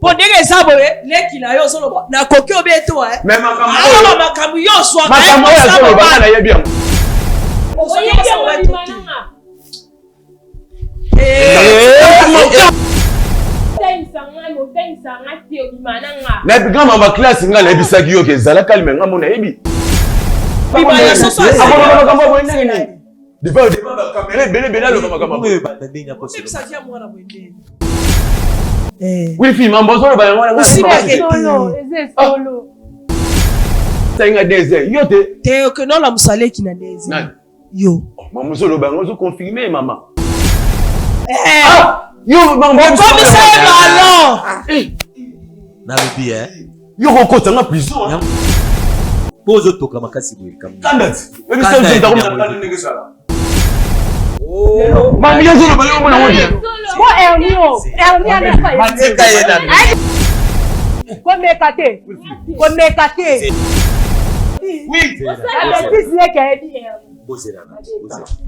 Pour dire que ça, les qui n'a pas solo, n'a coquille au béton, hein. Mais ma camouillon soit. Ma camouillon solo, bah, là, bien. On se dit ça va être. Mais quand ma classe, il y a les bisagio qui zala calme, on a ébi. Il va y a ce soir. Débat, caméra, belle, le maman. Oui, fille, maman, solo, bah, on a solo. Ça y a des ailes. Yo, t'es que non, la moussale qui n'a des ailes. Yo. Maman, solo, bah, on se confirme, maman. Yo, maman, comme ça, alors. Na bibi hein. Yo kokota na prison hein. Pozo toka makasi boye kam. Kandat. Ebi sa nzenda ko na tali ndenge sala. Oh. Mami yezo lo bayo mona wonde. Ko Ernio na fa. Mateka yena. Ko mekate. Oui. La bêtise n'est qu'elle dit. Bozela na.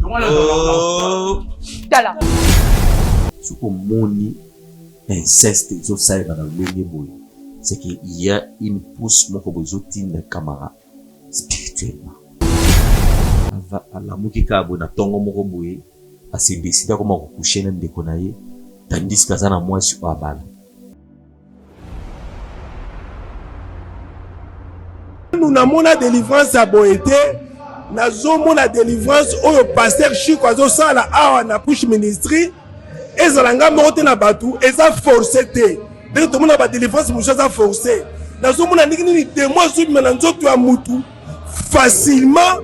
Oh. Tala. Suko moni inceste zo sai na lenge boye. C'est qu'il y a une pousse mon kobozotin de camarade spirituellement. La mukika abona tongo moko boye asi décida comment coucher na ndeko na ye tandis que ça na moi sur abala. Nous n'avons la délivrance à Boété, nous avons la délivrance au pasteur Chico Azo Sala Awa na push ministry, et Zalanga Mote na Batou, et ça forcé. Dès que tout le monde a délivrance, nous avons forcé. Nous avons des témoins sur Moutou facilement,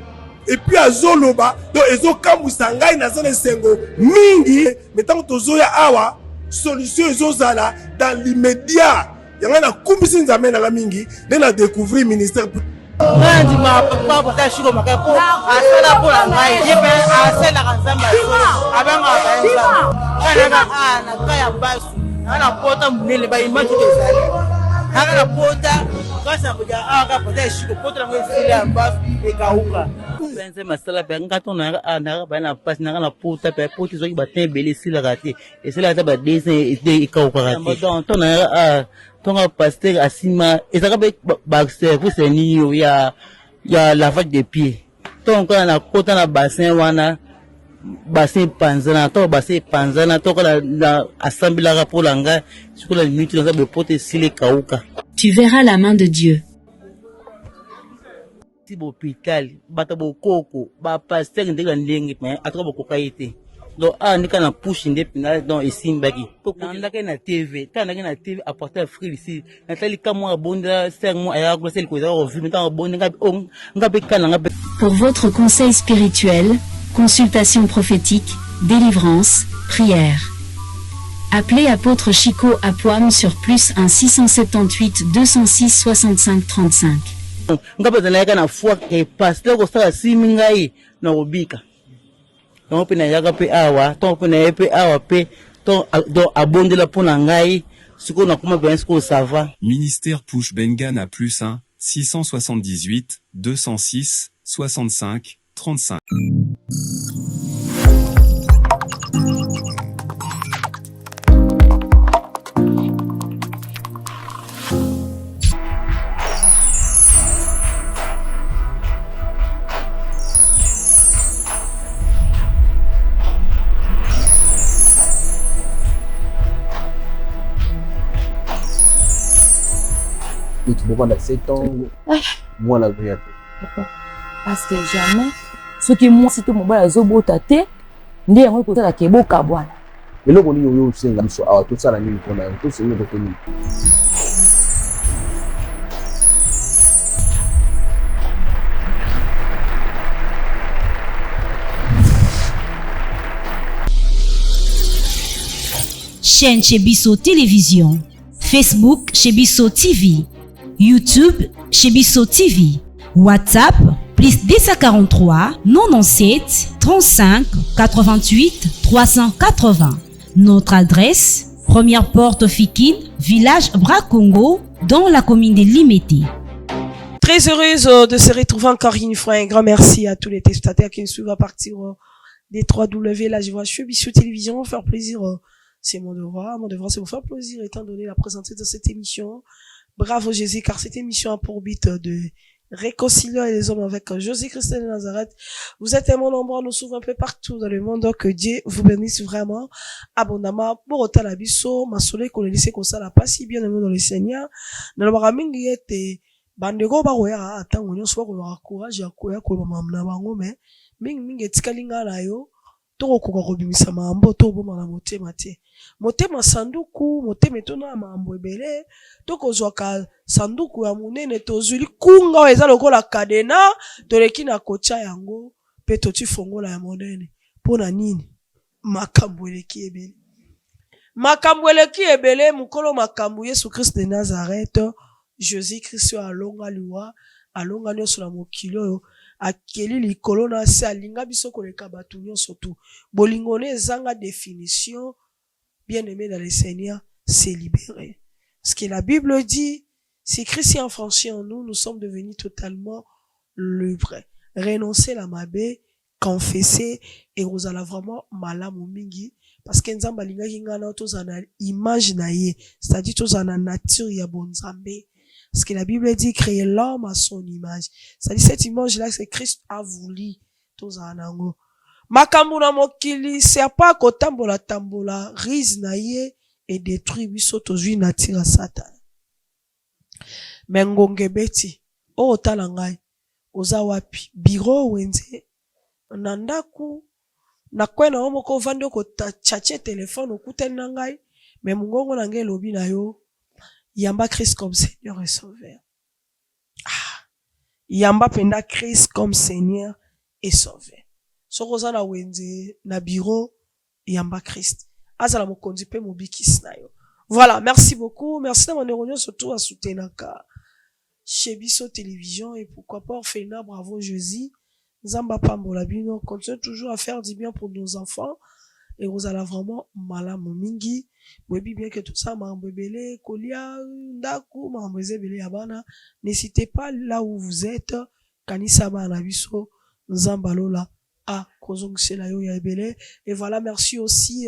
et puis à Zoloba, donc ils ont Kamousangai, na zone Sengo, Mingi, mais tant que Zoya Awa, solution Zozala dans l'immédiat. Il y a un couple qui nous amène à la Mingi, on a découvert le ministère. Tonga pasteur asima ezaka ba service ni yo ya lavage de pieds. Tonga na kota na bassin wana bassin panzana to bassin panzana to la assemblée la pour langa sur la minute dans ba pote sile kauka. Tu verras la main de Dieu. Si hôpital bata bo koko ba pasteur ndeka ndenge mais atoka bo kokaite. Donc nika na push ndepina donc esimbaki ndaka na TV tanaka na TV apporter free ici natali kamwa bonda sermo aya ko sel ko za ko vimi tan bonda ngabe kana ngabe. Pour votre conseil spirituel, consultation prophétique, délivrance, prière. Appelez apôtre Chico à Poam sur +1 678 206 65 35. Ngabe zanaka na foi que pasteur ko sala simingai na obika. Donc pena yaga pe awa ton pena pe awa pe ton do abonde la pour ngai siko na kuma ben siko ça va. Ministère Push Bengan à +1 678 206 65 35. Tu peux prendre 7 ans, moi la vie. Parce que jamais, ce qui moi, c'est tout mon bas, zobo tate, ndi yango kota la kebo kabwana. Mais là, on y a aussi un so tout ça la nuit qu'on a tout c'est une retenue. Chaîne chez Bisso Télévision, Facebook chez Bisso TV, YouTube chez Bisso TV, WhatsApp +243 97 35 88 380. Notre adresse, première porte Fikine, village Bracongo, dans la commune de Limete. Très heureuse de se retrouver encore une fois. Un grand merci à tous les téléspectateurs qui nous suivent à partir des 3W. Là, je vois Bisso Télévision. Faire plaisir C'est mon devoir. Mon devoir, c'est vous faire plaisir étant donné la présenter dans cette émission. Bravo Jésus, car cette émission a pour but de réconcilier les hommes avec Jésus-Christ de Nazareth. Vous êtes tellement nombreux, nous s'ouvrons un peu partout dans le monde, que Dieu vous bénisse vraiment abondamment. Pour autant la biso, ma soleil qu'on laissé comme ça, la pas si bien aimé dans le Seigneur. Dans le baramingi était, bandego ba roya, attends, on y soit qu'on aura courage, ya koya, qu'on mamna bango, mais, mingi etikalinga na yo, toko koka kobimisa mambo, to bo na motema te. Motema sanduku, motema etona mambo ebele, toko zwaka sanduku ya munene tozuli kunga eza lokola kadena toleki na kocha yango pe toti fongola ya monene pona nini makambo eleki ebele mukolo makambo Yesu Christ de Nazareth Jésus Christ alonga liwa alonga nyonso na mokili oyo akeli likolo na se alinga biso koleka bato nyonso tu bolingo ne ezanga définition bien aimé dans le Seigneur c'est libéré. Ce que la Bible dit, si Christ est enfranchi en nous, nous sommes devenus totalement libres. Renoncer la mabé, confesser, et vous allez vraiment malamu mingi, parce que nzamba linga hingana tozana image na ye, c'est-à-dire tozana nature ya bonzambe. Parce que la Bible dit créer l'homme à son image. C'est-à-dire cette image-là, c'est Christ a voulu tozana ngo. Makambu na mokili, c'est pas kotambola tambola, rise na ye, et détruit biso tozwi nature ya Satan. Mengonge beti, o tala ngai, oza wapi, biro wenze, nandaku, na kwena omoko vande ko chache telefone okuteli na ngai, mais mungongo na ngai lobi na yo, yamba Christ comme Seigneur et Sauveur. Ah, yamba penda Christ comme Seigneur et Sauveur. Sokoza na wenze, na biro, yamba Christ. Azala mokonzi pe mobikis na yo. Voilà, merci beaucoup. Merci na maneronyo surtout à soutenaka. Chez Bisso Télévision et pourquoi pas Orphelinat Bravo Jésus. Zamba Pambola Bino. Continue toujours à faire du bien pour nos enfants. Et vous allez vraiment malamu mingi. Webi bien que tout ça, mambebele, kolia, ndaku, mambezebele yabana. N'hésitez pas là où vous êtes. Kanisa na biso, Zamba Lola. Ah, et voilà, merci aussi,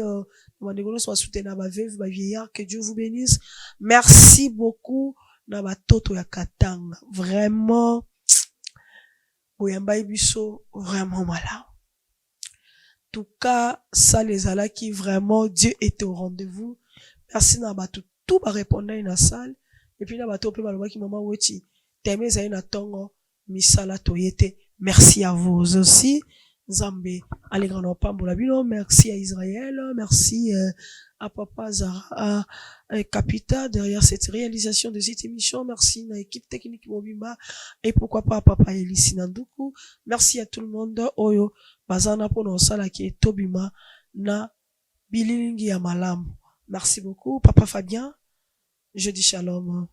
que Dieu vous bénisse. Merci beaucoup, Nabatoto ya Katanga. Vraiment, vraiment malade. En tout cas, ça les ala qui vraiment, Dieu était au rendez-vous. Merci Nabato, tout va répondre dans la salle. Et puis Nabato, peut malheureusement qui maman weti, t'aimes ça na tongo, misala toyete. Merci à vous aussi. Zambé, allez grand pambola bino, merci à Israël, merci à Papa Zara, à Capita derrière cette réalisation de cette émission, merci à l'équipe technique Mobimba et pourquoi pas à Papa Elissi Nanduku, merci à tout le monde, Oyo, Bazana pour sala qui est Tobima, na Bililingi ya Malam. Merci beaucoup, Papa Fabien, je dis shalom.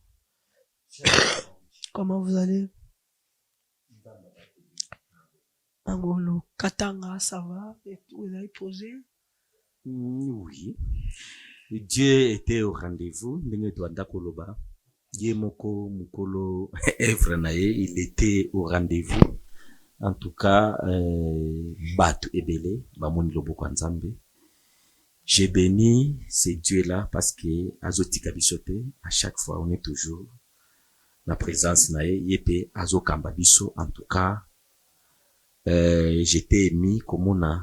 Comment vous allez? Angolo, Katanga, ça va? Et tout, vous avez posé? Oui. Dieu était au rendez-vous. Yemoko, Mukolo, Efranaye, il était au rendez-vous. En tout cas, Batu Ebele, Bamoni Loboko Nzambe. J'ai béni ces dieux-là parce que, Azoti Kabisote, à chaque fois, on est toujours la présence nae, Yepe, Azo Kambabiso, en tout cas, j'étais émis comme on a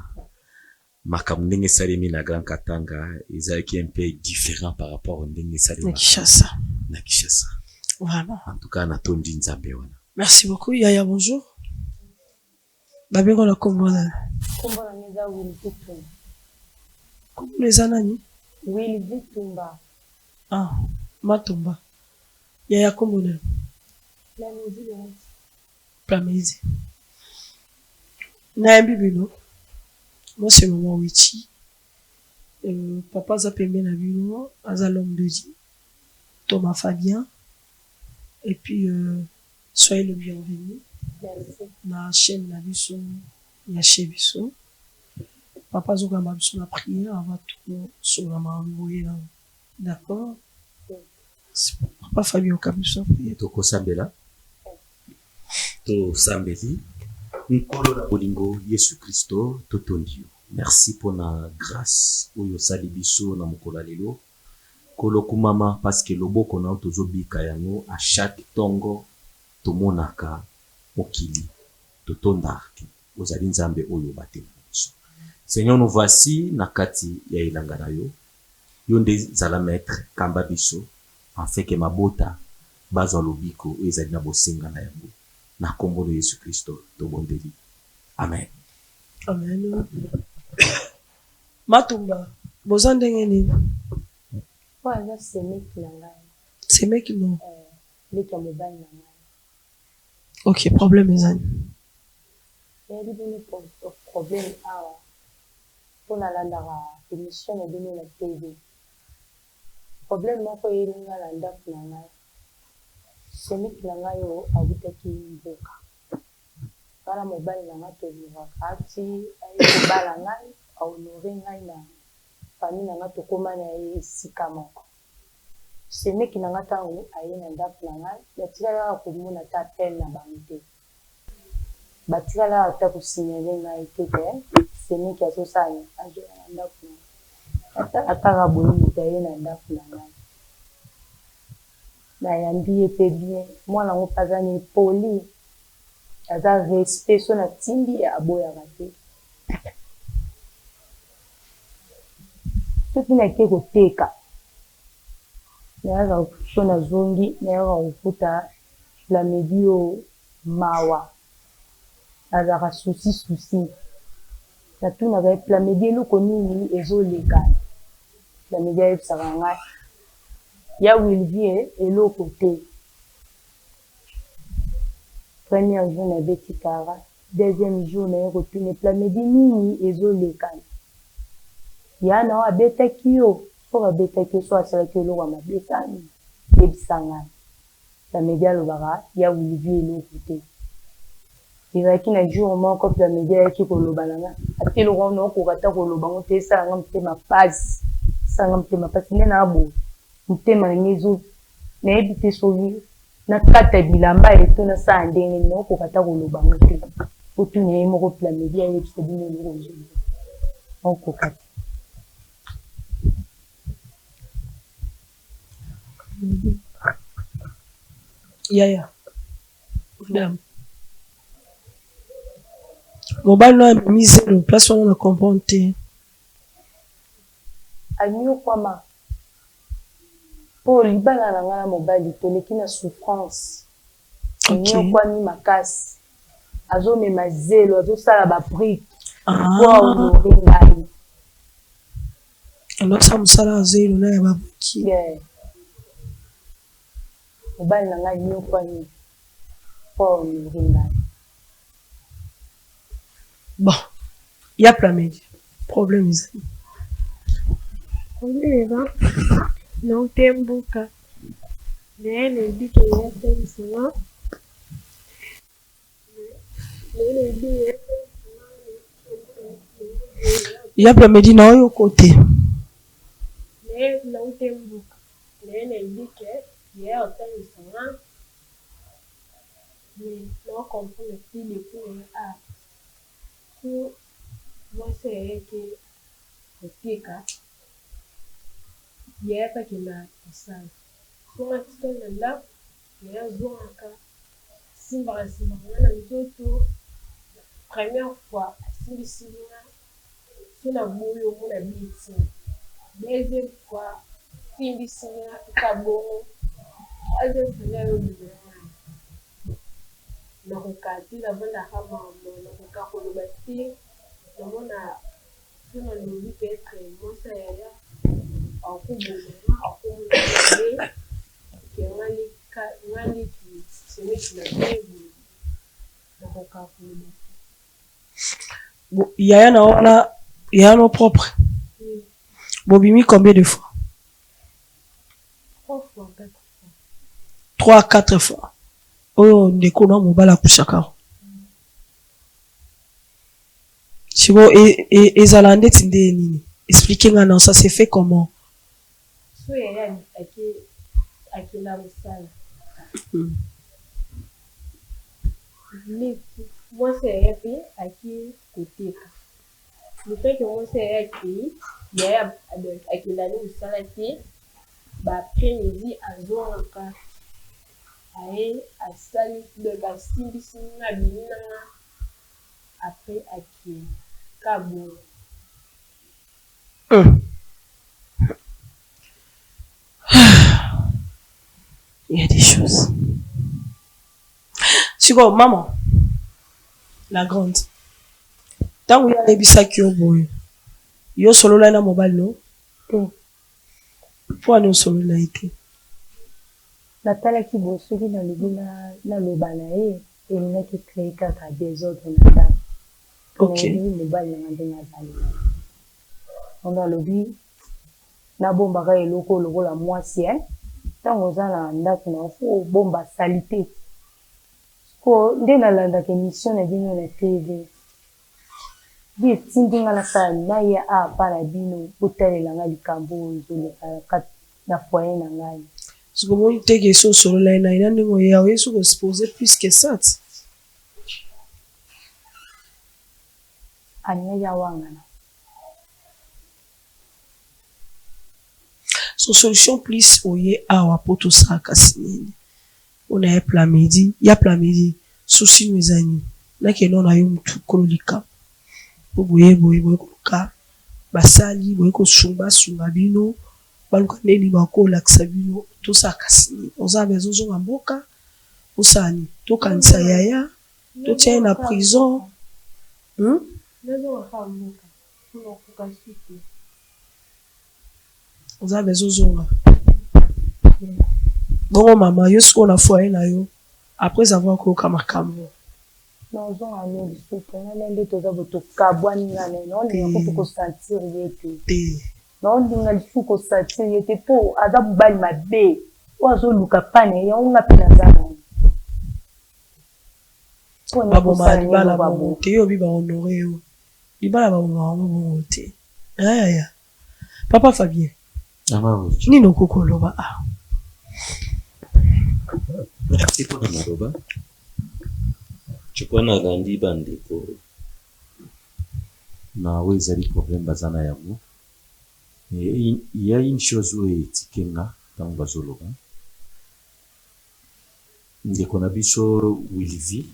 makamundenge salemi na Grand Katanga qui est un peu différent par rapport au ndenge salemi na Kishasa. Vraiment. En tout cas, na tondi nzambe wana. Merci beaucoup. Yaya, bonjour. Babego la kombona. Kombona neza Willy Vitumba. Comment les anani? Willy Vitumba. Ah, Matumba. Yaya kombona. Plamezi. Na bibino. Moi c'est maman Wichi. Papa Zapembe na bino, aza l'homme de Dieu. Thomas Fabien. Et puis soyez le bienvenu. Na chaîne na biso, ya chez biso. Papa zoga ma biso na prière avant tout sur la mamboye là. D'accord? Papa Fabien kabiso prière. Toko sambela. To sambeli. Nkolo na bolingo Yesu Kristo totondio. merci pour la grâce oyo sali biso na mokolo lelo kolo kumama parce que loboko na tozobika yango à chaque tongo tomonaka mokili totondaki ozali nzambe oyo batema biso. Seigneur, nous voici na kati ya ilanga na yo yo nde zala maître kamba biso afin que mabota bazwa lobiko oyo ezali na bosenga na yango na kombo na Yesu Kristo tobondeli, amen. Amen. Matumba boza ndenge nini? Aza semeki na ngai. Semeki no? Leki ya mobali na ngai. Ok, problème ezani. Yali bino problème awa. Mpona landaka émission na bino na TV. Problème moko elinga na ndako na ngai. Semeki na ngai oyo awutaki mboka. Wana mobali na ngai tolingaka ati aye kobala ngai ahonore ngai na famille na ngai tokóma na ye esika moko. Semeki na ngai ntango aye na ndako na ngai batikalaka komona ata appel na bango te. Batikalaka ata kosignale ngai te ke semeki azosala azoya na ndako na ngai. Ataka boye moto aye na ndako na ngai. Nayambi ye mpe bien mwana yango mpe aza na epoli aza respect so na tindi aboyaka te. Soki nake koteka nayaka so nazongi nayaka kokuta Plamedi oyo mawa azalaka susi natunaka Plamedi eloko nini ezolekana. Plamedi ayebisaka ngai ya Wilvie eloko te. Premier jour nabeti kara, deuxième jour naye kotuna Plamedi nini ezolekana. Ya na abetaki yo so abetaki yo so asalaki eloko mabesani yebisa ngai. Plamedi alobaka ya Wilvie eloko te. Ezalaki na jour moko Plamedi ayaki koloba na ngai ate eloko wana okoka ata koloba ngo te esalanga motema pasi esalanga motema pasi nde na boye motema na ngai ezo nayebi te soki nakata bilamba eto nasala ndenge nini okoka ata koloba ngo te otuna ye moko Plamedi ayebisa bino eloko ozoloba okoka te. Yaya madame mobali no amemi zelo place wana na comprendre te. Anyokwama mpo libala na ngai na mobali toleki na souffrance. Anyokwami makasi azomema zelo azosala babrike po ahonore ngai. Alosala mosala ya zelo na ya babriki. Mobali na ngai anyokwami po ahonore ngai. Bon, ya Plamedi problème ezali. Ondeba nautembuka naye nayebi ke yatelisanga ya Plamedi na oyo kote naye nautembuka naye nayebi ke ye otelisanga na comprendre ti depuis a so mwasi yayeke koteka yayapaki na kosala songa tika na ndako naye azongaka asimbaka nga na nzoto première fois asimbisili nga so na boyi omona biti deuxième fois asimbisili nga eka bongo troisième fois nde ayobima wana nakoka te navandaka mambo nakoka koloba te namona so nalobi peut-être mwasi yaya akobomama akomona ke ngaleki semeki na bebu nakoka koloba yaya na wana yaya no propre. Bobimi combien de fois? 3 fois 4 fois 3 à 4 fois. Oyo ndeko na mobala kushaka siko ezala ndeti nde nini? Expliquez nga non, ça s'est fait comment? so yaya akela mosala mwasi yaya mpe aki koteka Le fait que moi c'est acquis, il y a avec l'année où ça a été, après-midi à Zoranka, à salir de Gastimbi, après acquis, Cabo. Il y a des choses. Siko, maman, la grande. Tant que y a des bisaki au bout, yo solo là na mobile no. Pour aller solo là été. natalaki boye soki nalobi naloba na ye elingaki créer kaka désordre na ndako nayebi mobali nanga ndenge azali ondo alobi nabombaka eloko lokola mwasi ntango oza na ndako na fo obomba salite ko nde nalandaka émission na bino na tv bi etindi nga nasala naye apa na bino botalelanga likambo oyo ezoleka na foyer na ngai. Parce que moi, je suis sur solo là, il y a des gens qui se poser plus que ça. Son solution plus oye awa poto sa kasini. On a plat midi, il y a plat midi. Souci mes amis. Là que non a eu tout kololika. Pour boye ka. Basali boye ko sumba bino. Baluka neni bako lakisa bino to sa kasini. Oza bezo zo mboka. Osani to kanisa yaya. To tient na prison. Oza bezo zonga. Bongo mama yo siko na foyer na yo après avoir koka makambo. Non zonga no bisoto na nende toza boto kabwani ngane no ni ko sentir yete. Non ndinga lisuko sentir yete po aza bali mabe. Ozo luka pane ya unga pena zana. Babo malibala babo te yo biba honoré yo. Libala babo babo te. Aya. Papa Fabien. Nino kokoloba ah. Merci pour le maroba. Je crois na gandi bandeko. Na wezali problème bazana yango. Il y a une chose où est tikenga dans bazoloba. Ndeko na biso Wilvi.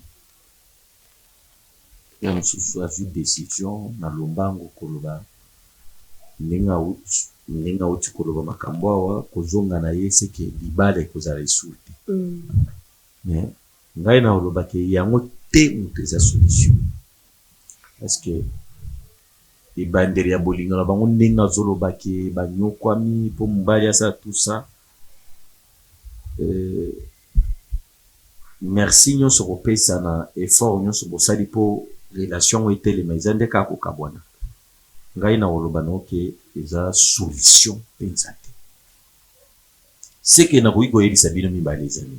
Ya mususu azu décision na lombango koloba. Nenga uti koloba makambo awa kozonga na ye seke libale kozala isulti. Mais ngai na oloba ke yango te mutu eza solution. Parce que ibanderi ya bolingo na bango ndenge azoloba ke banyokwami po mobali asa tout ça. Merci nyonso kopesa na effort nyonso bosali po relation etelema eza nde kaka kokabwana. Ngai na oloba no ke eza solution pensa te. C'est que na koyiko yebisa bino mibale ezali.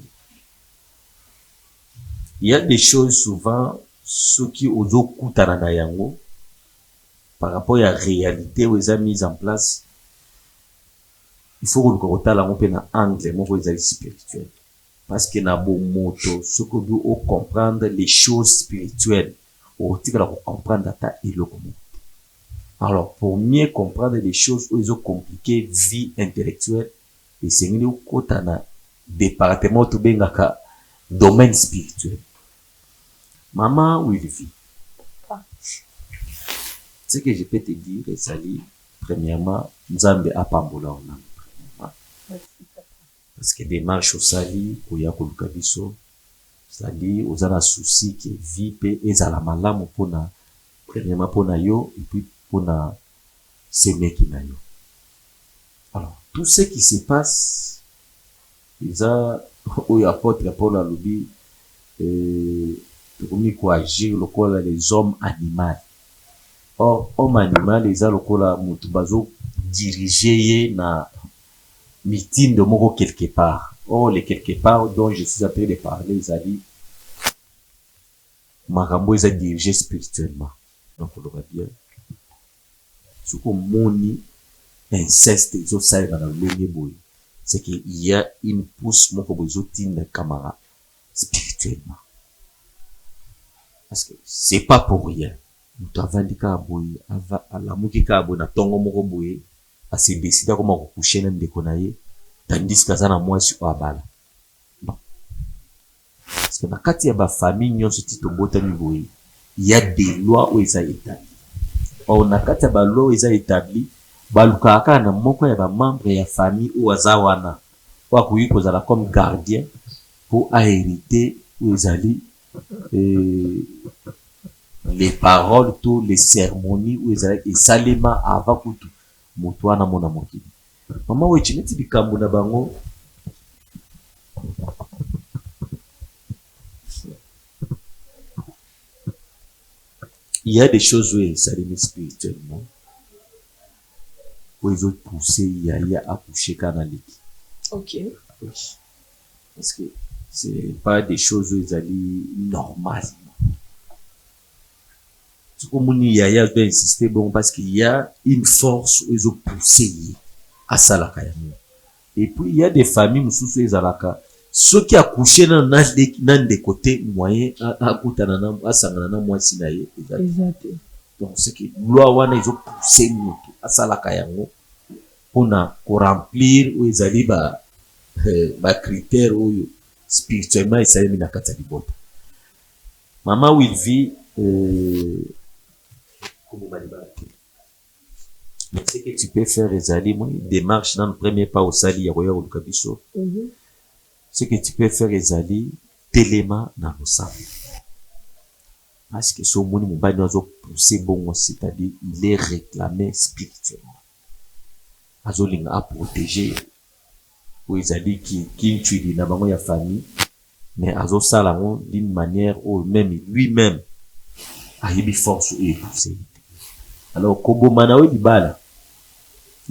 Il y a des choses souvent ceux qui ozo kutana na yango par rapport à la réalité où ils ont mis en place. Il faut que nous la pe na angle moko ezali spirituel. Parce que na bon moto ce que nous comprendre les choses spirituelles ou tika ko comprendre ta eloko. Alors, pour mieux comprendre les choses où ils ont compliqué vie intellectuelle, et c'est mieux au département tout bengaka domaine spirituel. Maman Wilvi, ce que je peux te dire, Sali, premièrement, Nzambe apambola onam. Parce que démarche au Sali, koya koluka biso, c'est-à-dire aux ana souci que vie pe ezala malamu pona premièrement pona yo et puis pona s'aimer qui na yo. Alors tout ce qui se passe, ils a ou apôtre Paul a lobby comme quoi agir le quoi les hommes animaux. Or homme animal les a le quoi mutu bazo diriger na meeting de moko quelque part. Or les quelque part dont je suis appelé de parler ils a dit makambo ils a dirigé spirituellement. Donc on le voit bien. Ce qu'on moni inceste ils ont ça dans le boy. C'est qu'il y a une pousse mon comme ils ont une camarade spirituellement. Parce que c'est pas pour rien. moto avandi kaka boye alamuki kaka boye na ntongo moko boye asedesida koma kokushe na ndeko na ye tandis ke aza na mwasi oyo abala. Non, parce que na kati ya bafamille nyonso ti tobotami boye il y a des lois oyo eza établi. Or na kati ya baloi oyo eza établi balukaka kaka na moko ya bamembre ya famille oyo aza wana oyo akoki kozala comme gardien mpo ahérité oyo ezali les paroles to les cérémonies oyo ezalaki esalema avant kutu moto wana mona mokili. Mama oyo neti bikambo na bango il y a des choses où esalemi spirituellement où ils ont poussé Yaya à coucher canalique. Ok. Parce que c'est pas des choses où ils allaient normales. Comme Yaya doit insister bon parce qu'il y a une force où ils ont poussé à ça la kayami. Et puis il y a des familles mususu ezalaka ceux qui accouché dans des côtés moyens à kutana na asangana na mwasi na ye exact. Donc c'est que loi wana ils ont poussé mutu à ça la kayango pour remplir où ils allaient ba critères oyo spirituellement esalemi na kati ya libota. Mama où il vit mais ce que tu peux faire ezali moi démarche dans le premier pas au sali ya koya oluka biso. Ce que tu peux faire ezali telema na losala parce que so moni mobali azo pousser bongo, c'est-à-dire il est réclamé spirituellement azolinga a protéger où ezali qui tue na bango ya famille mais azo sala ngo d'une manière où même lui-même ayebi force et pousser. Alors koboma na we libala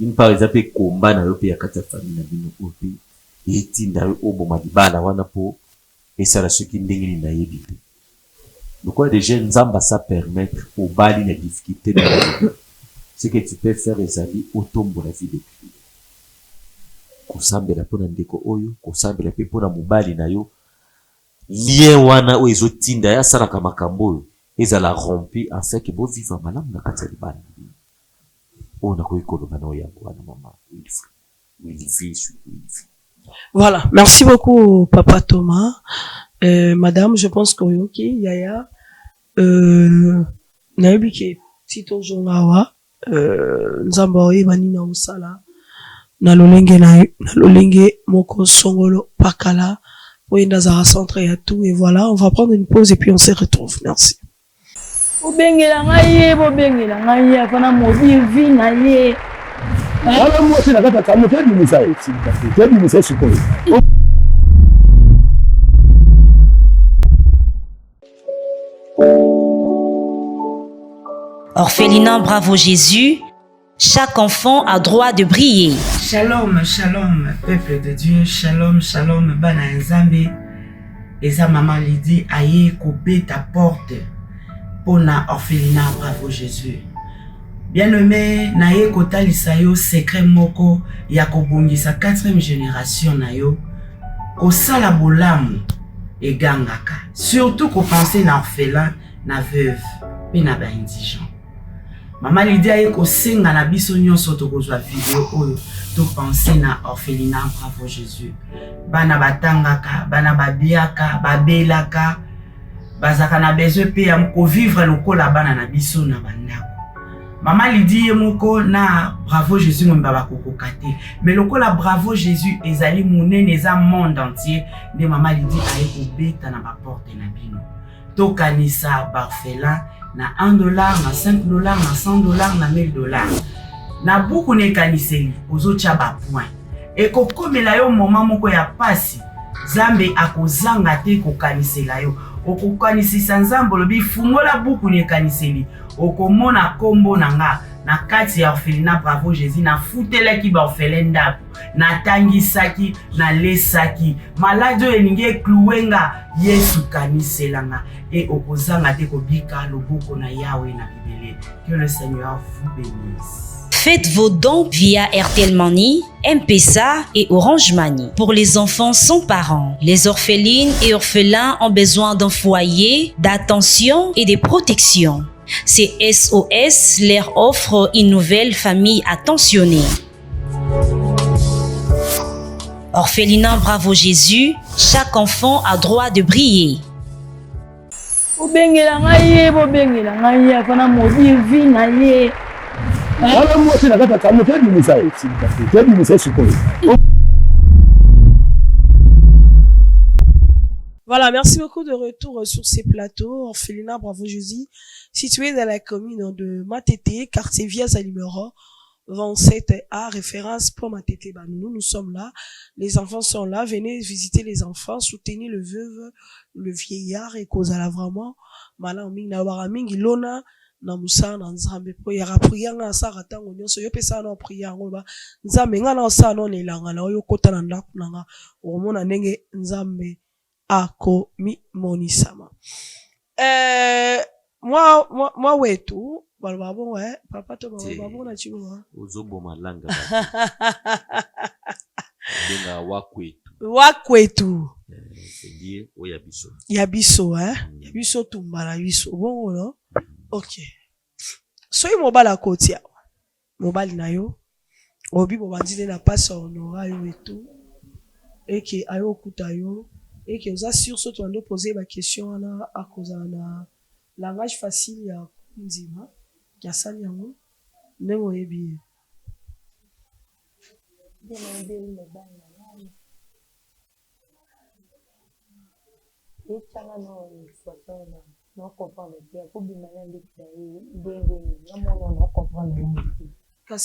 une par exemple komba na yo pe ya kati ya famille na bino opi etinda yo oboma libala wana po esala soki ndenge nini nayebi te. Donc déjà nzamba ça permettre au bali na difficulté de la vie. Ce que tu peux faire ezali otombo la vie de Dieu. Kosambela pona ndeko oyo, kosambela pe pona mobali na yo. Lien wana o ezotinda ya sala ka makambo oyo ezala rompi afin que bo vivre malamu na kati ya libala. On a koyi koloba na yango wana mama. Voilà, merci beaucoup Papa Thomas. Madame, je pense que ok, Yaya nayebi ke tito jongawa nzamba oyebani na osala na lolenge moko songolo pakala po enda za centre ya tout. Et voilà, on va prendre une pause et puis on se retrouve. Merci. Bobengela ngai afana modi vi na ye. Wala mwasi na kata kama tedi misai sukoi. Orphelinat Bravo Jésus, chaque enfant a droit de briller. Shalom, shalom, peuple de Dieu, shalom, shalom, bana nzambe. Eza Maman Lydie aye kobe ta porte pour na Orphelinat Bravo Jésus. Bien-aimé, na ye kotalisa yo secret moko ya kobongisa 4e génération na yo kosala bolamu egangaka. Surtout ko penser na orphelin, na veuve, pe na ba indigent. Maman Lydie aye kosenga na biso nyonso tokozwa video oyo to penser na Orphelinat Bravo Jésus. Bana batangaka, bana babiaka, babelaka, bazaka na besoin pe ya ko vivre lokola bana na biso na bandako. Maman Lydie moko na Bravo Jésus mwemba bakokoka te. Mais lokola Bravo Jésus ezali monene eza monde entier, de Maman Lydie aye kobeta na ba porte na bino. Tokanisa barfelin na $1, na $5, na $100, na $1000. Na buku ne kaniseli ozotia ba point. E kokomela yo moment moko ya pasi, Zambe akozanga te kokanisela yo. Okokanisisa Nzambe lobi fungola buku ne kaniseli. Okomona kombo nanga na kati ya Orphelinat Bravo Jésus na futelaki ba orphelin ndapo na tangisaki na lesaki malade eninge kluwenga Yesu kaniselanga et okozanga te kobika loboko na Yahweh na bibele. Que le Seigneur vous bénisse. Faites vos dons via RTL Money, M-Pesa et Orange Money. Pour les enfants sans parents, les orphelines et orphelins ont besoin d'un foyer, d'attention et de protection. Ces SOS leur offrent une nouvelle famille attentionnée. Orphelinat Bravo Jésus, chaque enfant a droit de briller. Voilà, merci beaucoup de retour sur ces plateaux. Orphelinat Bravo Jésus, situé dans la commune de Matete, quartier Via Zalimera, 27A, référence pour Matete. Bah, nous sommes là, les enfants sont là, venez visiter les enfants, soutenir le veuve, le vieillard, et cause à la vraiment, malin, na waramingi, lona, na musa, na nzambe, po yara priya nga sa ratango nyonso, yo pesa na priya ngo ba, nzambe nga na sa no nelanga, na yo kota na ndaku na nga, omona ndenge nzambe, ako mi monisama. Moi wetu, balbabo ouais, papa to balbabo na chiwa. Ozobo malanga. Benga wakwetu. Wakwetu. C'est-à-dire oyabiso. Yabiso hein. Yabiso tumbala biso. Bon non? OK. Soyi mobala kotia. Mobali na yo. Obi bobandile na passe honora yo etu. Eke ayo kuta yo. Et que vous assure surtout on doit poser ma question là à cause d'un langage facile ya ndima ya sanyango nengo yebi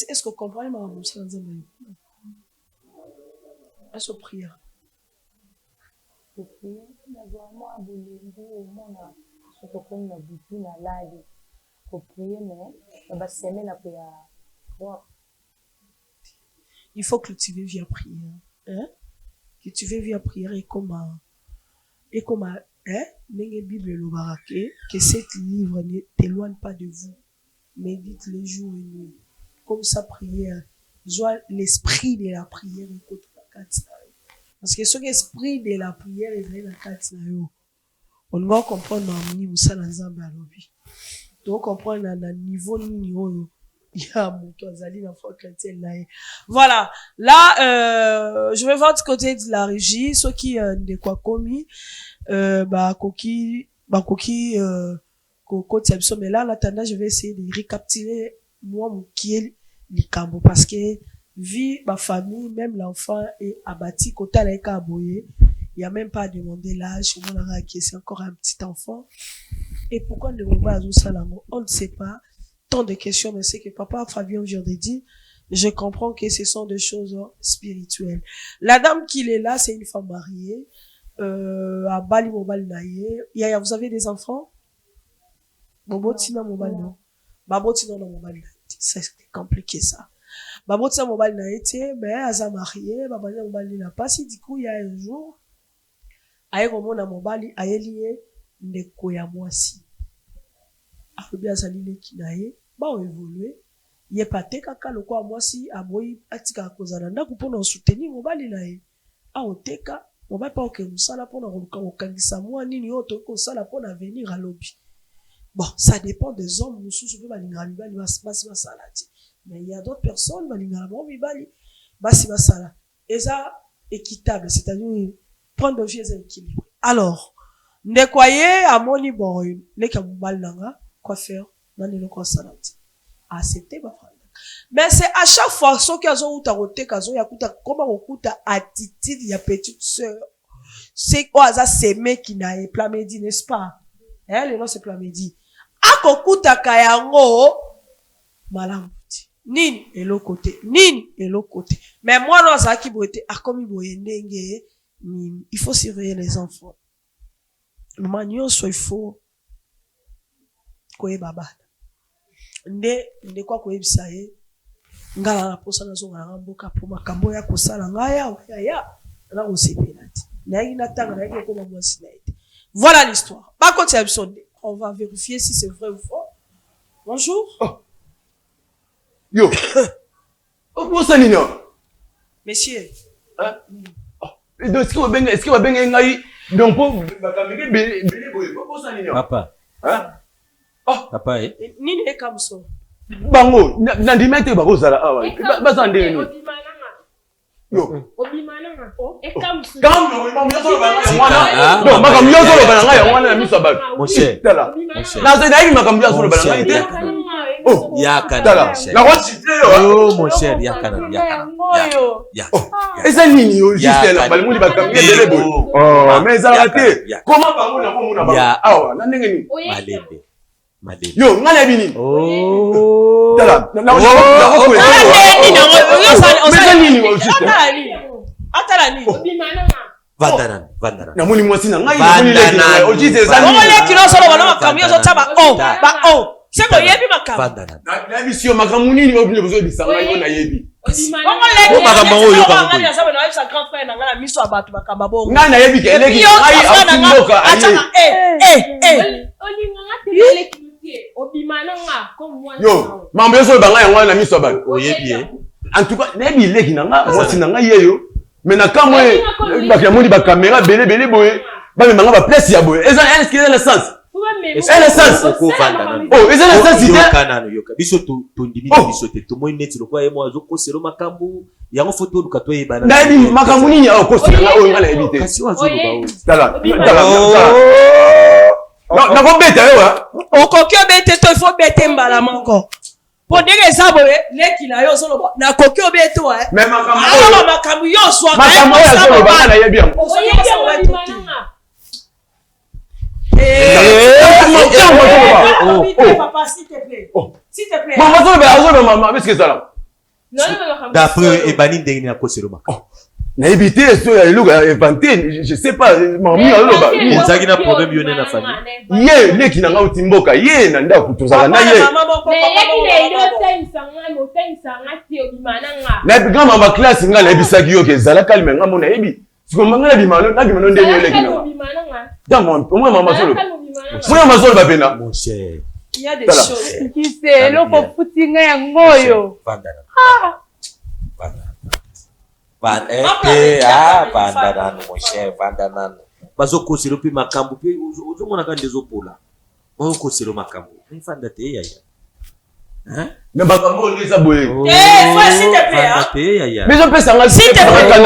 est-ce que vous comprenez ma bouche est-ce que prière il faut cultiver via prière, hein? Cultiver via prière et comme hein? N'ayez Bible le baraké que cet livre ne t'éloigne pas de vous, médite les jours et nuit, comme ça prière, joie l'esprit de la prière écoute la carte. Parce que ce l'esprit de la prière est vrai la carte na yo. On doit comprendre dans ni musala nzambe alobi. On doit comprendre na niveau ni oyo. Ya muto azali na foi chrétienne na. Voilà. Là je vais voir du côté de la régie ceux qui de quoi commis koki kokoti biso mais là en attendant je vais essayer de récapituler moi qui est likambo parce que vie ma famille même l'enfant est abattu kota la eka aboye il y a même pas demandé l'âge on a qui c'est encore un petit enfant et pourquoi ne pas à salango on ne sait pas tant de questions mais c'est que papa Fabien vient de dire je comprends que ce sont des choses spirituelles. La dame qui est là c'est une femme mariée à Bali Mobile naye ya vous avez des enfants bobo tina mobile non babo tina no mobile c'est compliqué ça. Baboti mobile na été mais aza marié babanya mobile na pasi du coup il y a un jour aye komona mobile ayelié ndeko ya mwasi akobi azalile kinaye ba évoluer ye pate kaka lokwa mwasi aboyi atika kozana ndaku pona soutenir mobile na ye a oteka mobile pa oke musala pona kokangisa mwa nini oto ko sala pona venir à lobby. Bon ça dépend des hommes mususu pe balinga libali basi basalati. Mais il y a d'autres personnes, basi basala. Et ça, équitable, c'est-à-dire, prendre de vie équilibre. Alors, ndekwaye, amoni bon, les kamubal nanga, quoi faire, nani le quoi salati. Accepter, ma frère. Mais c'est à chaque fois, ceux qui ont ou taroté, kazo, yakuta, comment okuta attitude, ya petite sœur. C'est quoi, ça, c'est mec qui n'a pas plamedi, n'est-ce pas? Le nom c'est plamedi. Akokuta kayango, malam. Nini et l'autre côté mais moi non ça qui boite a comme boyendenge il faut surveiller les enfants manio so il faut koye baba nde kwa koye bisaye ngala na posa na zonga na mboka po makambo ya kosala ngaya ya na osepela ti na ina tanga na yeke ko mwasi na été voilà l'histoire ba côté episode on va vérifier si c'est vrai ou faux. Bonjour. Yo. Comment ça nino? Monsieur. Hein? Est-ce que va bien ngai donc pour bakamike bele boye. Comment ça nino? Papa. Hein? Papa, Nini ekamso. Bango, nandimete bakozala awa. Basa ndenge ni. Yo. Obimananga. Ekamso. Kamno, mamyoso bana mwana. Non, makamyoso bana ya mwana na miso batu. Mon cher. Tala. Na c'est naïve makamyoso bana ite. Oh, yakana. Na wachite yo. Oh mon cher, yakana. Eza nini yo juste là, bali mundi bakamye dele boy. Oh, mais ça raté. Comment bango na komona ba? Awa, na ndenge ni. Malembe. Malembe. Yo, ngana bini. Oh. Tala, na Vandana. Na moni mwasi na ngai na moni leki na oji zezani. Bongo leki no solo bana makamyo zo taba ba seko yebi makamyo. Vandana. Na bisio makamyo nini obine bozo bisanga yo na yebi. Bongo leki makamyo oyo ba ngani ya sabe na wife sa grand frère na ngana miso abatu bakamba bongo. Ngana yebi ke leki ngai afundoka aye. Yo, mambo yoso banga yango na miso abatu. Oyebi en tout cas, nebi leki na nga mwasi na ngai yeyo. Mais na kamwe bakamoni ba caméra belé boye. Ba me manga ba place ya boye. Est-ce qu'il y a le sens? L'essence. Oh, is it l'essence idée? Kana yoka. Biso to ndimi biso te to moi net lokwa yemo azoko selo makambu. Yango photo lukato yebana. Ndabi makambu nini ya kosi na oyo ngala ebite. Kasi wazo ba. Tala. Na ko beta yo. Okoki obete to il faut bete mbala moko. Pour dire ça boye leki na yo solo na koki obeto mais makambu. Ah makambu yo so makambu ya solo ba na yebi yango. Papa, s'il te plaît. S'il te plaît. Maman, qu'est-ce que ça là? D'après Ebani Ndengini à Koseroma. Na évité, inventé, je sais pas, mamie aloba. Ezaki na problème yone na famille. Ye, leki na nga utimboka, ye na nda kutuzaka na ye. Na grand mama classe nga na ebisaki yo ke zala kalme nga mona ebi. Siko mangala bimano, na bimano ndenge leki na. Dans au moins maman solo. Moi maman solo ba pena. Mon cher. Il y a des choses. Qui c'est loko futinga ya ngoyo. Vandana. Vandana mon cher, vandana. Bazo kosiro pi makambu pi uzo mona ka ndezo pola. Bazo kosiro makambu. Fanda te yaya. Hein? Mais makambu ndeza boye. Frère s'il te plaît. Fanda te yaya. Mais je peux s'en s'il te plaît.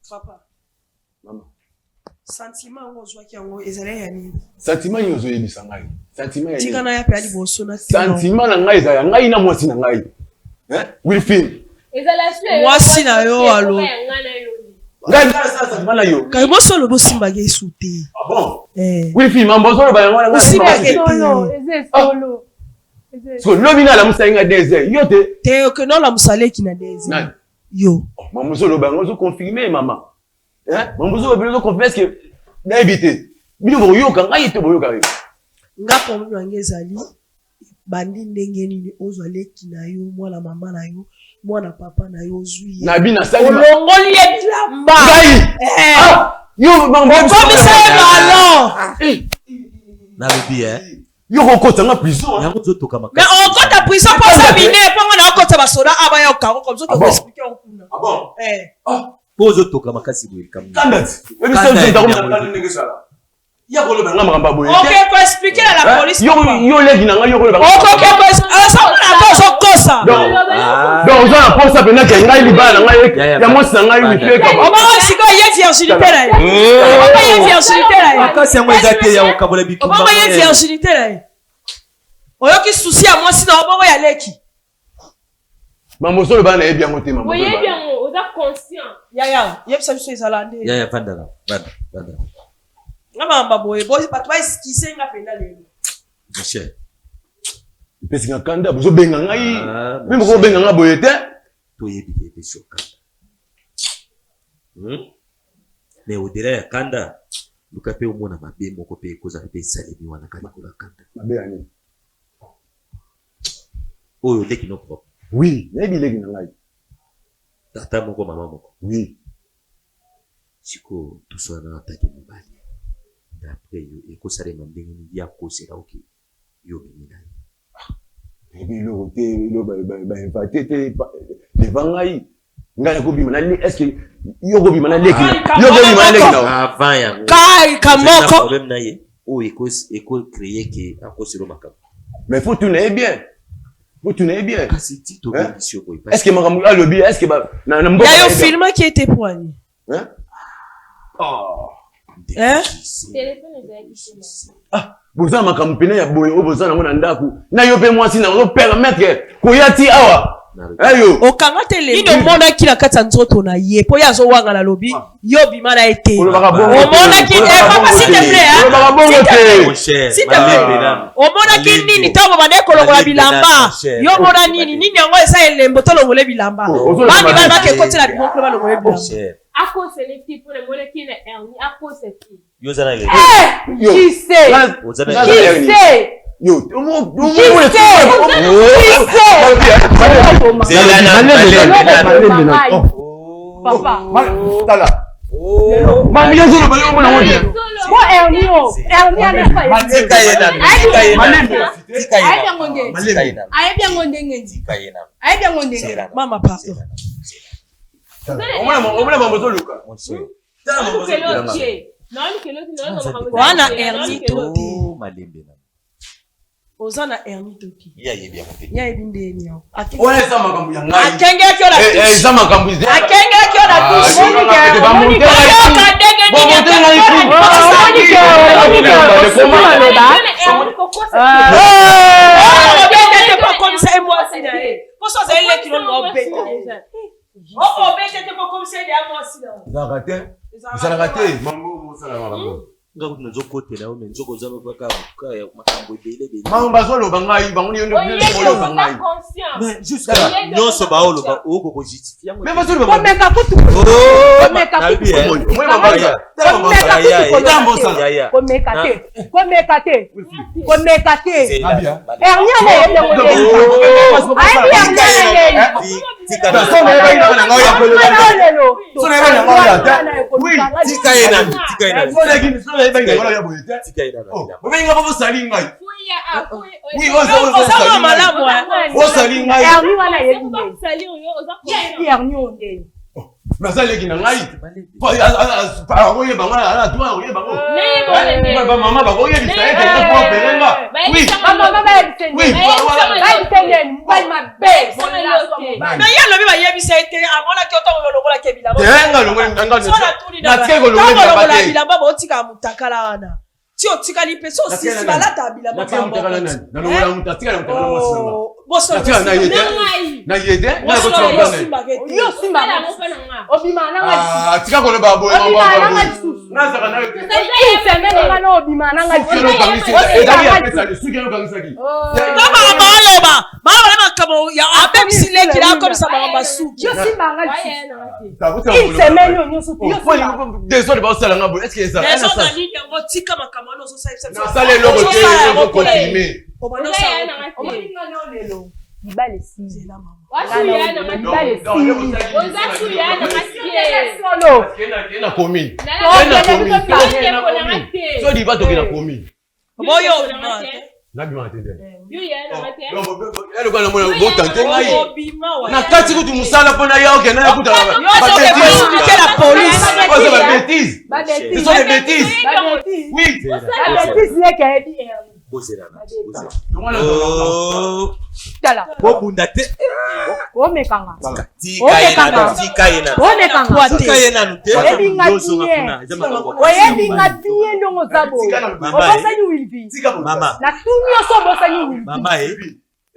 Papa. Maman. Sentiment ngo zwa ki yango ezale ya nini? Sentiment yozo yebisa ngai. Sentiment ya nini? Tika na ya pe ali boso na sentiment na ngai za ngai na mwasi na ngai. Wilfin. Ezala swe. Mwasi na yo alo. Ngai sasa sentiment na yo. Kai boso lo bosimba ge sute. Ah bon? Wilfin mambo zo ba yango na ngai. Simba ge solo, solo. So lobi na la musainga deze. Yo te. Te que non la musale ki na deze. Yo. Maman zo lo ba yango zo confirmer maman. Mambo zo ba zo confirmer que na éviter. Bino bo yo ka ngai te bo yo ka. Nga problème na ngezali. Bandi ndenge nini ozwa leki na yo mwana mama na yo mwana papa na yo zui na bina sali olongoli etlamba yo mambo komisa ballon na lobi yo kokota nga prison yango zo toka makasi mais on compte prison pour ça bine pour on a compte ba soda aba yo ka comme ça to expliquer on kuna ah bon pozo toka makasi boye kam kandat wewe sasa ndio ndenge sala ya ko loba ngamba ngamba boye OK pour expliquer à la police yo legi na nga yo ko loba OK pour ça on a pas so kosa donc on a pour ça pena ke ngai libana ngai ya mwasi na ngai mifeka on va siko ye virginité là on va ye virginité là akasi yango ezate ya okabola bitumba on va ye virginité là oyo ki souci à mwasi na obo ya leki mambo solo bana yebi yango te mambo yebi yango oza conscient ya yebisa biso ezalande ya vandana ngamba boye boye patu ba esquisser nga penda lelo monsieur pesi nga kanda bozo benga ngai même ko benga nga boye te to yebi ke choka mais au-delà ya kanda luka pe omona mabe moko pe kozala pe esalemi wana kaka kolakanta mabe ani oyo leki no propre oui nayebi leki na ngai tata moko mama moko oui siko toswana atake mobali d'après yo ekosalema ndenge nini ya kosela oke yo bimi na ye ebi eloko te elo bainvate te devant ngai ngai nakobima na est ce que yo kobima na leki yo kobima na leki na avant ya kai kamoko problème na ye oyo créer ke akoselo makambo mais faut tourner bien. Vous tournez bien. Est-ce que makambo alobi est-ce que na mboka ya yo film qui était poigné. Hein? Oh. Hein? Ah, boza makambo pene ya boye o boza nango na ndaku. Na yo pe mwasi na zo permettre koyati awa. Ayo. Okanga tele. Ino mona ki na kata nzoto na ye. Po ya zo wanga na lobi. Yo bima na ete. O mona ki papa s'il te plaît hein. S'il te plaît. O mona ki nini tango bande kolongola bilamba. Yo mona nini yango esa elembo to longole bilamba. Bani ba ke kotela bimoko ba longole bilamba. Ako c'est qui pour le mole qui est erni. Ako c'est qui. Yo zana ile. Qui sait? Qui sait? Yo, papa. Tala. Mami yo zolo bale omona wonde. Ko Ernio ana fa. Matika yena. Bien ngonde ngendi. Aye bien ngonde. Mama pardon. Omona mambo zo luka. Wana Ernio to malembe na. Ozana Ernio toki. Ya yebi akote. Ya yebi ndeni yao. Ona esa makambo ya ngai. Akenge kyo la touche. Esa makambo ze. Akenge kyo la touche. Monica. Tio tikali peso sisi balata bila mama. Na lola mutatika na mutana mwasanga. Boso na yede. Na yede. Na ko tsamba. Yo simba na nga. Obima na nga. Ah, tika ko le babo. Na saka na yede. Semene nga no obima na nga. Ezali ya pesa, suki no kangisaki. Baba baloba. Baba lema kamo ya abem sile kila comme ça baba suki. Yo simba nga. Il semene yo suki. Yo simba. Désolé ba sala ngabo. Est-ce que ça? Les autres ni yango tika makamo. Na sale logo te yo continuer. Obano sa omoninga no lelo. Ibale si. Wasuya na ibale si. Ozasuya na masiye. Solo. Na commune. Na commune. So di ba to na commune. Boyo na. Na bi ma tende. Yo ya na mate. Elo kana mona bo tante ngai. Na kati kutu musala pona ya okay na kuta baba. Yo so ke expliquer la police. C'est la bêtise. Ce sont des bêtises. Oui. La bêtise c'est qu'elle dit. Tala. Bobunda te. O mekanga. Tikayena. O mekanga. Tikayena nute. Oyebinga tiye ndongo zabo. Obosani wilbi. Mama. Na tunyo so obosani wilbi. Mama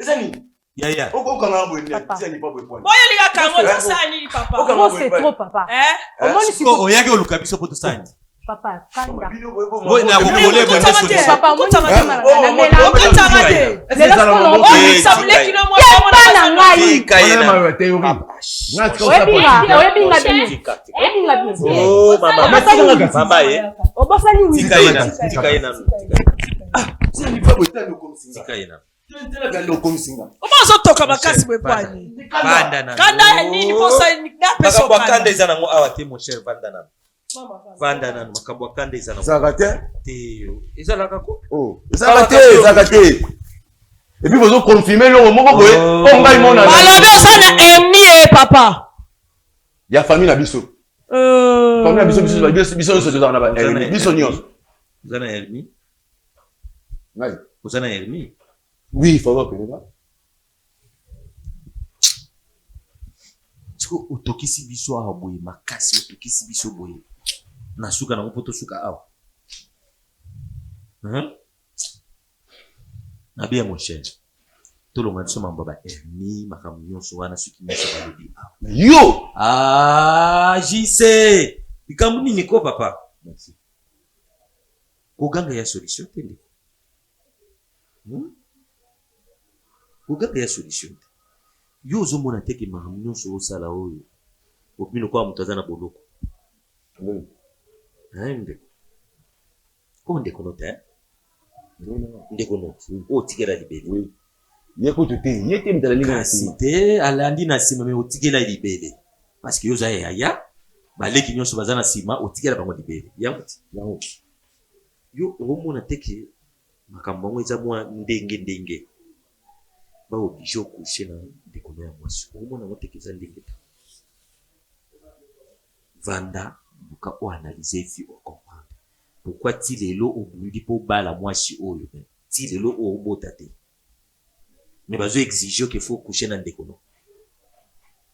Ezani. Yaya. Oko kanga bo ende. Tizani pa bo point. Boyo liga kango sasa ni papa. Oh c'est trop papa. Eh? Omoni siko oyage oluka biso poto sani. Papa, kanda. Oui, na congolais bon solution. Papa, moi Comment ozotoka makasi bwepani? Kanda ya nini posa napeso kanda? Kanda eza nango awa te mon cher vanda nano. Vanda nano makambo kanda eza nango. Zakate? Te. Eza la kako? Oh, zakate. Et puis vous confirmer le moko boye, on ngai mona. Balobi osana ennemi papa. Ya famille na biso. Famille na biso so na ba. Biso nyos. Zana ennemi. Ngai. Ozana ennemi. Oui, faut voir que là. Tiko utokisi biso awa boye makasi utokisi biso boye. Nasuka na mpoto suka awa. Na bien mon cher. Tout le monde se mamba ba ennemi makamyo so wana suki nyasa ba lobi awa. Yo! Ah, JC. Ikamuni niko papa. Merci. Koganga ya solution tende. Koganga ya solution. Yo ozomona teke makamyo so sala oyo. Opino kwa mutazana boloko. Nde. Ko ndeko note. Ndeko note. O tikela libele. Oui. Yeko tuti, yete mtala linga na sima. Te alandi na sima me o tikela libele. Parce que yo za ya baleki nyonso bazana sima o tikela bango libele. Yango. Yo omona teke makambo ngo eza mwa ndenge. Ba obligé o coucher na ndeko ya mwasi. Omona ngo teke za ndenge. Vanda buka o analyser fi o comprendre. Pourquoi Tilelo obuli po bala mwasi oyo? Tilelo o botate. Mais bazo exiger qu'il faut coucher na ndeko no.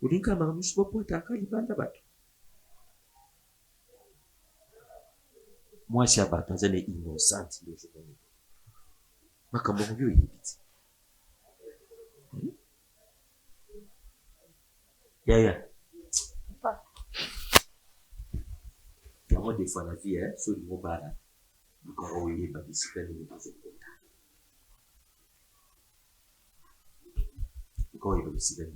Ulinka maramusu ba pota akali banda bato. Mwasi abata zane innocent le jour. Makambo yo yibiti. Ya. Moi des fois la vie sur le mobile quand il est pas discipliné de façon totale quand il va discipliner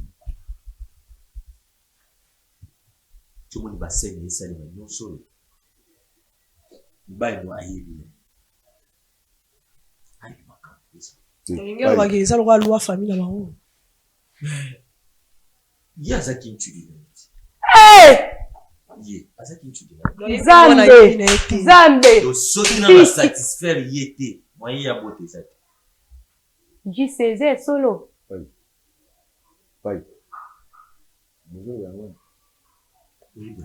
tout le monde va s'aimer ça les manions sur bail moi aïe Ngelo bageza lo loi famille na bango. Ya za kintu Ye, asa kintu Zambe. Yo soti na ba satisfaire yete, moyen ya bote ça. JCZ solo. Pai. Bonjour yango. Oui.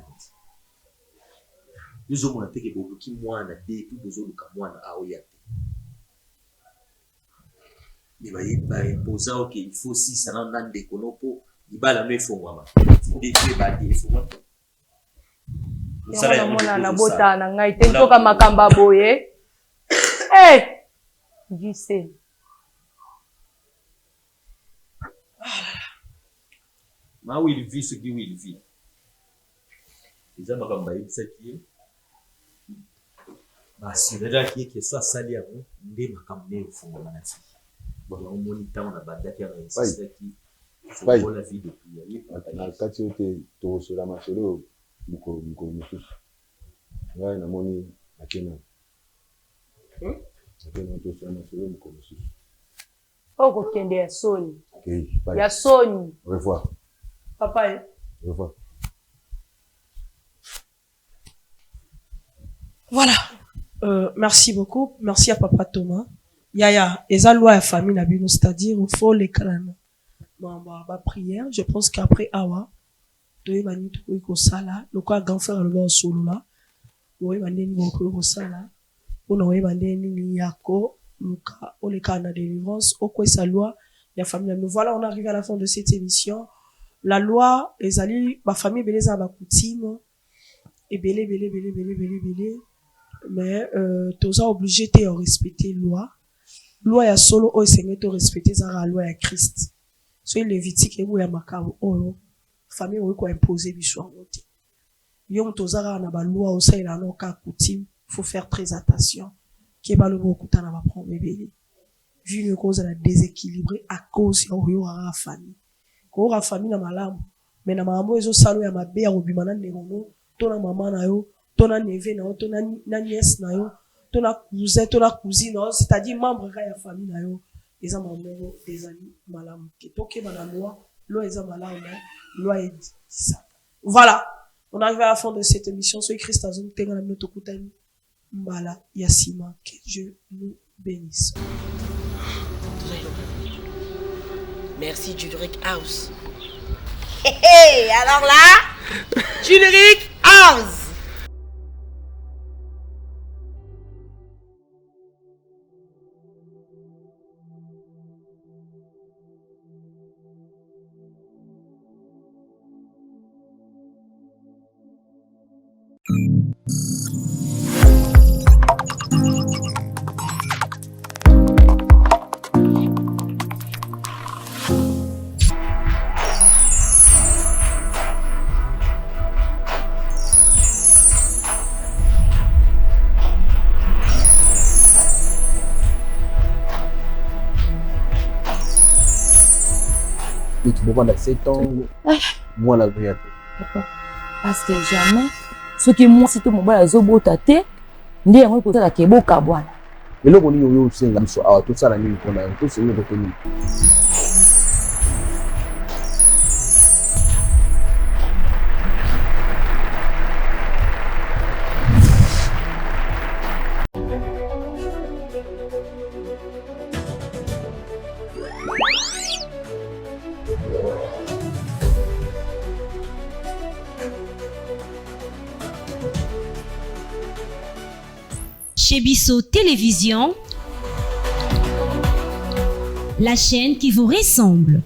Yo mona teke bobo ki mwana de tout bozo luka mwana aoya te. Mais ba imposer OK, il faut 6 ans dans de konopo, ibala no efongwama. De ba de efongwama. Mona na bota na ngai te toka makamba boye. JC. Ma où il vit ce qui où il vit. Ils ont makamba yebisaki. Basi déjà qui soit sali à vous, ndé makambo ne efongwama na ti. Bon, on moniteur na badaki ya insistaki. Pai. Pour la vie de prier. Na kati yote to sola masolo. Mukoro mususu ngai namoni akena to sana solo mukoro mususu Okokende ya soni. Okay, ya soni. Au revoir. Papa. Au revoir. Voilà. Merci beaucoup. Merci à Papa Thomas. Yaya, eza loi ya famille na bino, c'est-à-dire il faut les calmer. Ba prière, je pense qu'après awa toye bani to ko sala, le quoi grand frère le ba solo là. Oye bandeni ko sala. Ona oye bandeni ni yako luka o le kana délivrance o ko sa loi ya famille. Nous voilà, on arrive à la fin de cette émission. La loi ezali ba famille beleza ba coutume et belé mais toza obligé de respecter loi ya solo o esengé to respecter za loi ya Christ. So Lévitique et ya makabo o famille o ko imposer biso ngote. Yom tozara na ba loi au sein la noka coutume, faut faire très attention. Qui ba le bokuta na ba prendre bébé. Vu une cause la déséquilibré à cause ya oyo ra famille. Ko ra famille na malamu, mais na mambo ezo salo ya mabe ya obimana ndegono, to na mama na yo, to na neve na yo, to na nièce na yo, to na cousin, to na cousine, c'est-à-dire membre ya famille na yo, eza mambo des amis malamu. Ke toke ba na loi, loi eza malamu, loi est dit ça. Voilà. On arrive à la fin de cette émission. Soyez Christ Azon, Tenga Motokutani, Mbala, Yassima. Que Dieu nous bénisse. Merci, Juleric House. Hé, alors là, Juleric House. Tu peux prendre 7 ans, moi la vie. Parce que jamais, ce qui moi, si tout mon bas, zobo tate, ndi yango ko tala kebo kabwana. Et là, on y a aussi un so tout ça la nuit qu'on a tout c'est retenu. Chez Bissot Télévision, la chaîne qui vous ressemble.